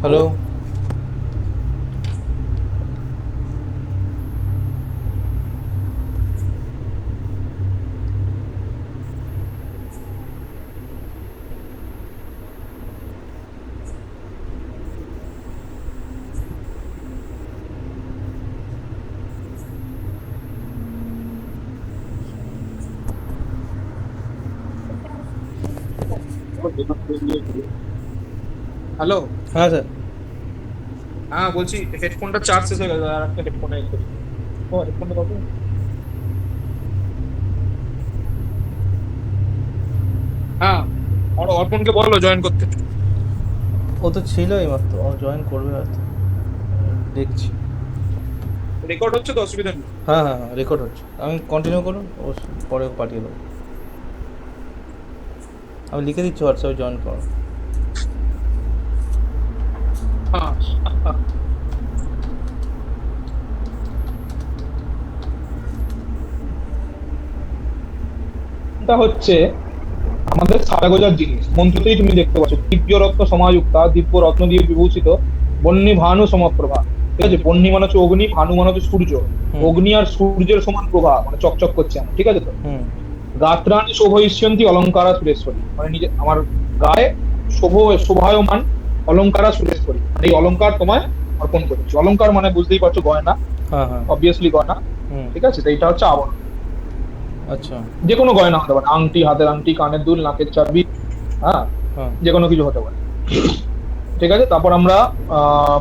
Hello. Hello. হ্যাঁ sir. হ্যাঁ, বলছি হেডফোনটা চার্জ শেষ হয়ে গেছে, আর একটা হেডফোনে করি। ও হেডফোনটা কত? হ্যাঁ, আর অর্পণকে বললো জয়েন করতে। ও তো ছিল এইমাত্র, ও জয়েন করবে হয়তো, দেখছি। রেকর্ড হচ্ছে তো, অসুবিধা নেই। হ্যাঁ হ্যাঁ হ্যাঁ, রেকর্ড হচ্ছে। আমি কন্টিনিউ করুন, ও পরে পাঠিয়ে দেবো। আমি লিখে দিচ্ছি হোয়াটসঅ্যাপে জয়েন করো। হ্যাঁ, এটা হচ্ছে আমাদের সারাগোজার জিনিস। মন্ত্রতেই তুমি দেখতে পাচ্ছ দিব্য রত্ন সমাযুক্তা, দিব্য রত্ন দিয়ে বিভূষিত, বন্যী ভানু সমপ্রভা। ঠিক হুম আছে, বন্যী মানে হচ্ছে অগ্নি, ভানু মানে হচ্ছে সূর্য। হুম অগ্নি আর সূর্যের সমান প্রভা, মানে চকচক করছে আমার, ঠিক আছে তো। হুম গাত্রাণি শোভয়িষ্যন্তি অলঙ্কারা সুরেশ্বরী, মানে নিজে আমার গায়ে শোভায়মান অলঙ্কারা সুরেশ্বরী, মানে এই অলঙ্কার তোমায় অর্পণ করছি। অলঙ্কার মানে বুঝতেই পারছো, গয়না, হ্যাঁ হ্যাঁ। অবভিয়াসলি গয়না। হুম। ঠিক আছে, তো এটা হচ্ছে আবরণ। আচ্ছা। যে কোনো গয়না হতে পারে, আংটি, হাতের আংটি, কানের দুল, নাকের চাবি, হ্যাঁ, হ্যাঁ। যে কোনো কিছু হতে পারে। ঠিক আছে, তারপর আমরা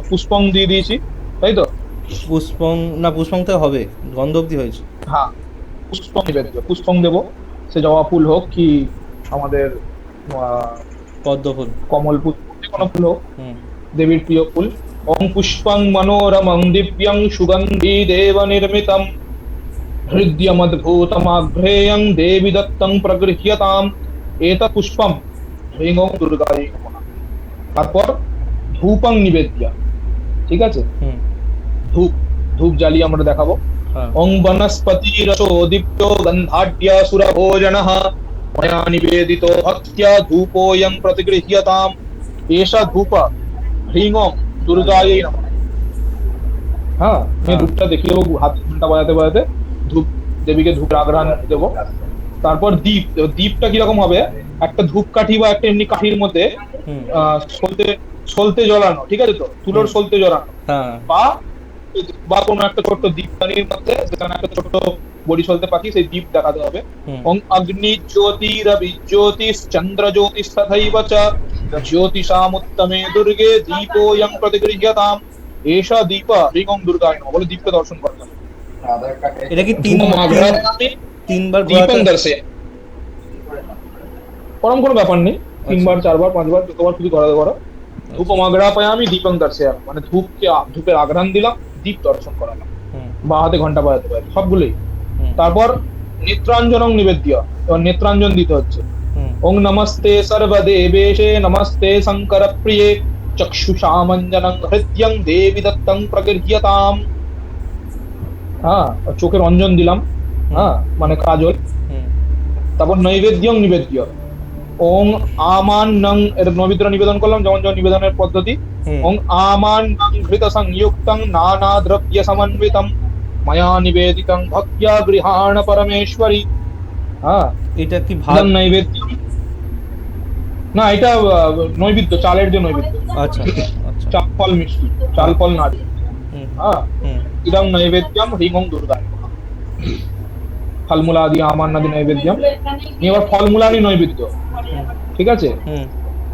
পুষ্পং দিয়ে দিয়েছি, তাই তো। পুষ্পং, না পুষ্পং থেকে হবে, গন্ধ অব্দি হয়েছে। হ্যাঁ, পুষ্পং নিবেদ্য, পুষ্পং দেবো। সে জবা ফুল হোক কি আমাদের আহ পদ্ম ফুল। কমল ফুল, যে কোনো ফুল হোক, হুম দেবীর প্রিয় ফুল। ওম পুষ্পং মনোরমং দিব্যং সুগন্ধি দেব নির্মিতম হৃদ্যমদ্ভুতমাঘ্রেয়ং দেবী দত্তং প্রগৃহ্যতাম এতৎ পুষ্পম হ্রিং ওং দুর্গায় নমঃ। তারপর ধূপং নিবেদ্য, ঠিক আছে, হুম। ধূপ, ধূপ জ্বালিয়ে আমরা দেখাবো। হ্যাঁ। ওং বনস্পতি রসো দীপ্তো গন্ধাঢ্য সুরভোজনঃ ময়া নিবেদিতো ভক্ত্যা ধূপোऽয়ং প্রতিগৃহ্যতাম এষা ধূপ হ্রিং ওং দুর্গায় নমঃ। হ্যাঁ, আমি হ্যাঁ। ধূপটা দেখিয়ে দেবো, হাত ঘন্টা বাজাতে বাজাতে ধূপ, দেবীকে ধূপ আঘ্রাণ দেবো। তারপর দ্বীপ, দ্বীপটা কিরকম হবে, একটা ধূপকাঠি বা একটা এমনি কাঠির মধ্যে হুম সলতে সলতে জ্বলানো, ঠিক আছে তো, তুলোর হুম। সলতে জ্বলানো, হ্যাঁ। বা বা কোনো একটা ছোট্ট দীপদানির মধ্যে যেখানে একটা ছোট্ট বড়ি সলতে পাখি, সেই দীপ দেখাতে হবে। হুম। ওং অগ্নি জ্যোতিরবি জ্যোতিশ্চন্দ্র জ্যোতিস্তথৈব চ জ্যোতিষামুত্তমে দুর্গে দীপোऽয়ং প্রতিগৃহ্যতাম এষা দীপ হ্রিং ওং দুর্গায় নমঃ বলে দীপকে দর্শন করতে হবে। এটা কি তিন ধূপম তিন আঘ্রাণামি তিনবার ঘোরাতে? দীপং দর্শয়ামি। ওরম কোনো ব্যাপার নেই, আচ্ছা। তিনবার চারবার পাঁচবার যতবার খুশি করাতে পারো। আচ্ছা। ধূপম আঘ্রাপয়ামি দীপং দর্শয়ামি, মানে ধূপের আঘ্রাণ দিলাম, দীপ দর্শন করালাম। হুম বা হাতে ঘন্টা বাজাতে পারে সবগুলোই। হুম তারপর নেত্রাঞ্জনং নিবেদ্য, এবার নেত্রাঞ্জন দিতে হচ্ছে। হুম ওং নমস্তে সর্বদেবেশে নমস্তে শঙ্কর প্রিয়ে চক্ষুষামঞ্জনং হৃদ্যং দেবী দত্তং প্রগৃহ্যতাম। হ্যাঁ, চোখের অঞ্জন দিলাম, হুম হ্যাঁ, মানে কাজল। হুম তারপর নৈবেদ্যং নিবেদ্য, ওং আমান্নং, এর নৈবেদ্য নিবেদন করলাম, যেমন যেমন নিবেদনের পদ্ধতি। হুম। ওং আমান্নং ঘৃত সংযুক্তং নানা দ্রব্য সমন্বিতম ময়া নিবেদিতং ভক্ত্যা গৃহাণ পরমেশ্বরী। হ্যাঁ, এটা কি ভাত? ইদং নৈবেদ্য, না এটা নৈবেদ্য, চালের যে নৈবেদ্য, আচ্ছা আচ্ছা। চাল ফল মিষ্টি, চাল হ্যাঁ। ফল নারিকেল। হুম হ্যাঁ, হুম ইদং নৈবেদ্যম হ্রিং ওং দুর্গায় নমঃ। ফলমূলাদি আমান্নাদি নৈবেদ্যম। এবার ফলমূলানি নৈবেদ্য, হুম ঠিক আছে। হুম।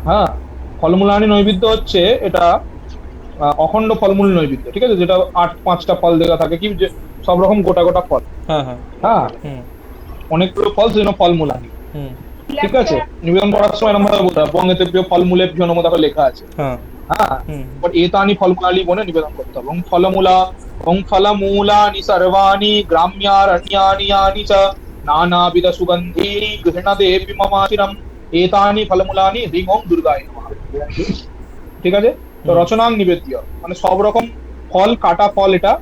হ্যাঁ, ফলমূলানি নৈবেদ্য হচ্ছে এটা অখণ্ড ফলমূল নৈবেদ্য, ঠিক আছে, যেটা পাঁচটা ফল দেওয়া থাকে, কি যে সব রকম গোটা গোটা ফল। হ্যাঁ হ্যাঁ। হ্যাঁ, হুম অনেকগুলো ফল, সেজন্য ফলমূলানি, হুম। ঠিক আছে। নিবেদন করার সময় এরকম ভাবে বলতে হবে, বঙ্গেতেভ্যো ফলমূলেভ্যো নমঃ, দেখো লেখা আছে। হ্যাঁ। হ্যাঁ, হুম বাট এতানি ফলমূলানি বলে নিবেদন করতে হবে। ওং ফলমূলানি সর্বাণি গ্রাম্যারণ্যানি ইয়ানি চ নানাবিধ সুগন্ধীনি গৃহণদেবী মমাচিরম এতানি ফলমূলানি হ্রিং ওং দুর্গায় নমঃ। ঠিক আছে, তো হুম। রচনাং নিবেদ্য, মানে সব রকম ফল, কাটা ফল, এটা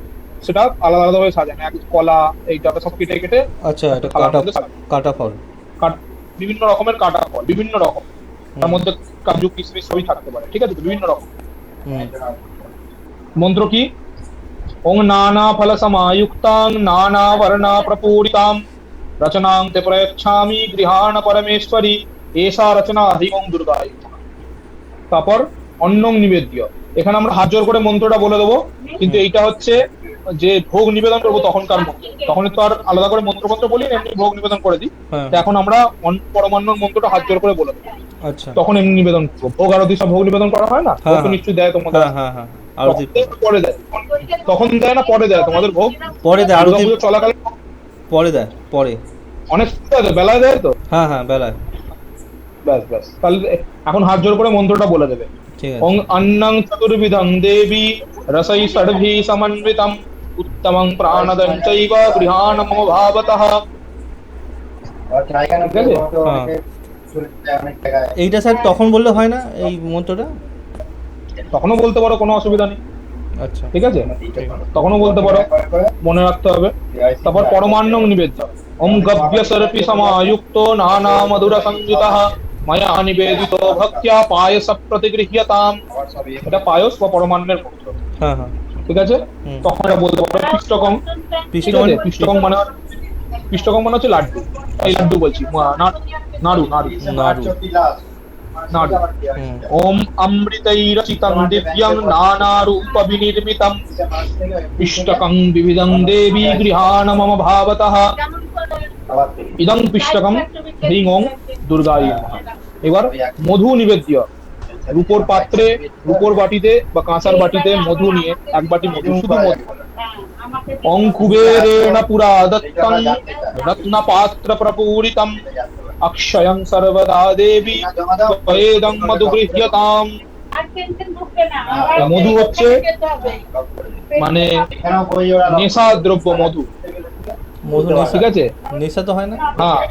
সেটা আলাদা আলাদা ভাবে সাজানো, এক কলা, এইটা সব কেটে কেটে আচ্ছা, একটা এটা থালার কাটা, মধ্যে সাজানো। কাটা ফল। বিভিন্ন রকমের কাটা ফল, বিভিন্ন রকম, তার হুম মধ্যে কাজু কিশমিশ সবই থাকতে পারে, ঠিক আছে তো, বিভিন্ন রকম। হুম মন্ত্র কি? ওং নানা ফল সমায়ুক্তাং নানা বর্ণা প্রপূরিতাম রচনাং তে প্রয়চ্ছামি গৃহাণ পরমেশ্বরী এষা রচনা হরি ওং দুর্গায় নমঃ। তারপর অন্নং নিবেদ্য, এখানে আমরা হাত জোর করে মন্ত্রটা বলে দেবো, কিন্তু হুম। এইটা হচ্ছে যে ভোগ নিবেদন করবো তখনকার মন্ত্র। তখন তো আর আলাদা করে মন্ত্র বলি না, এমনি ভোগ নিবেদন করে দিই। হ্যাঁ তো এখন আমরা পরমান্নর মন্ত্রটা হাত জোর করে বলে দেবো, আচ্ছা। তখন এমনি নিবেদন করবো। ভোগ আরতি সব ভোগ নিবেদন করা হয় না, ভোগ হ্যাঁ তো হ্যাঁ নিশ্চয়ই দেয় তোমাদের। হ্যাঁ হ্যাঁ হ্যাঁ আরতির পর। পরে দেয়, তখন দেয় না পরে দেয় তোমাদের ভোগ? পরে দেয় আরতির, দুর্গাপুজো চলাকালীন পরে দেয় পরে। অনেক দেয় তো, বেলায় দেয় তো। হ্যাঁ হ্যাঁ বেলায়। ব্যাস ব্যাস, তাহলে এখন হাত জোর করে মন্ত্রটা বলে দেবে। ঠিক ওং আছে। অন্নং চতুর্বিধং দেবী রসৈ ষডভি সমন্বিতম উত্তমং প্রাণদং চৈব গৃহাণ মম ভাবতঃ। ঠিক আছে? হ্যাঁ এইটা স্যার তখন বললে হয় না এই মন্ত্রটা? তখনও বলতে পারো, কোনো অসুবিধা নেই। আচ্ছা ঠিক আছে, তখনও বলতে পারো, মনে রাখতে হবে। তারপর পরমান্নং নিবেদ্য, ওম গভ্য সরপি সমায়ুক্ত নানা মধুর সংযুতঃ ময়া নিবেদিত ভক্ত্যা পায়স প্রতিগৃহ্যতাম। এটা পায়স বা পরমান্নের মন্ত্র। হ্যাঁ হ্যাঁ। ঠিক আছে, হুম। তখন এটা বলতে পারো পিষ্টকম। ঠিক পিষ্টকম আছে, পিষ্টকম মানে হচ্ছে লাড্ডু। এই লাড্ডু বলছি, নাড়ু নাড়ু নাড়ু। নাড়ু। হুম ওম অমৃতৈরচিতং দিব্যং নানা রূপ বিনির্মিতম পিষ্টকং বিবিধং দেবী গৃহাণ মম ভাবতঃ ইদং পিষ্টকম হ্রিং ওং দুর্গায় নমঃ। এবার মধু নিবেদ্য, রূপোর পাত্রে, রূপোর বাটিতে বা কাঁসার বাটিতে মধু নিয়ে, এক বাটি মধু, শুধু মধু। ওং কুবেরেণ পুরা দত্তং রত্ন পাত্র প্রপূরিতম অক্ষয়ং সর্বদা দেবী ত্বয়েদং মধু গৃহ্যতাম। মধু হচ্ছে মানে নেশা দ্রব্য, মধু। মধু নেশা, ঠিক আছে, নেশা তো হয় না? হ্যাঁ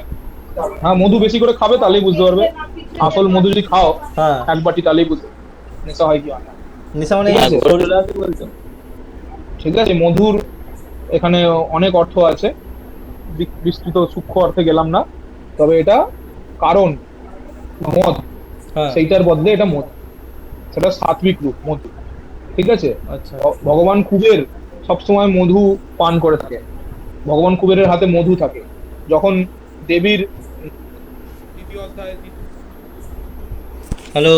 হ্যাঁ, মধু বেশি করে খাবে তাহলেই বুঝতে পারবে। আসল মধু যদি খাও হ্যাঁ এক বাটি, তাহলেই বুঝবে নেশা হয় কি হয় না। নেশা মানে ঠিক আছে? বলছো? ঠিক আছে, মধুর এখানে অনেক অর্থ আছে, বিস্তৃত সূক্ষ্ম অর্থে গেলাম না। তবে এটা কারণ মদ, হ্যাঁ সেইটার বদলে এটা মধু, সেটা সাত্বিক রূপ মধু। ঠিক আছে, আচ্ছা। ভগবান কুবের সবসময় মধু পান করে থাকে। ভগবান কুবেরের হাতে মধু থাকে। যখন দেবীর দ্বিতীয় অধ্যায় হ্যালো।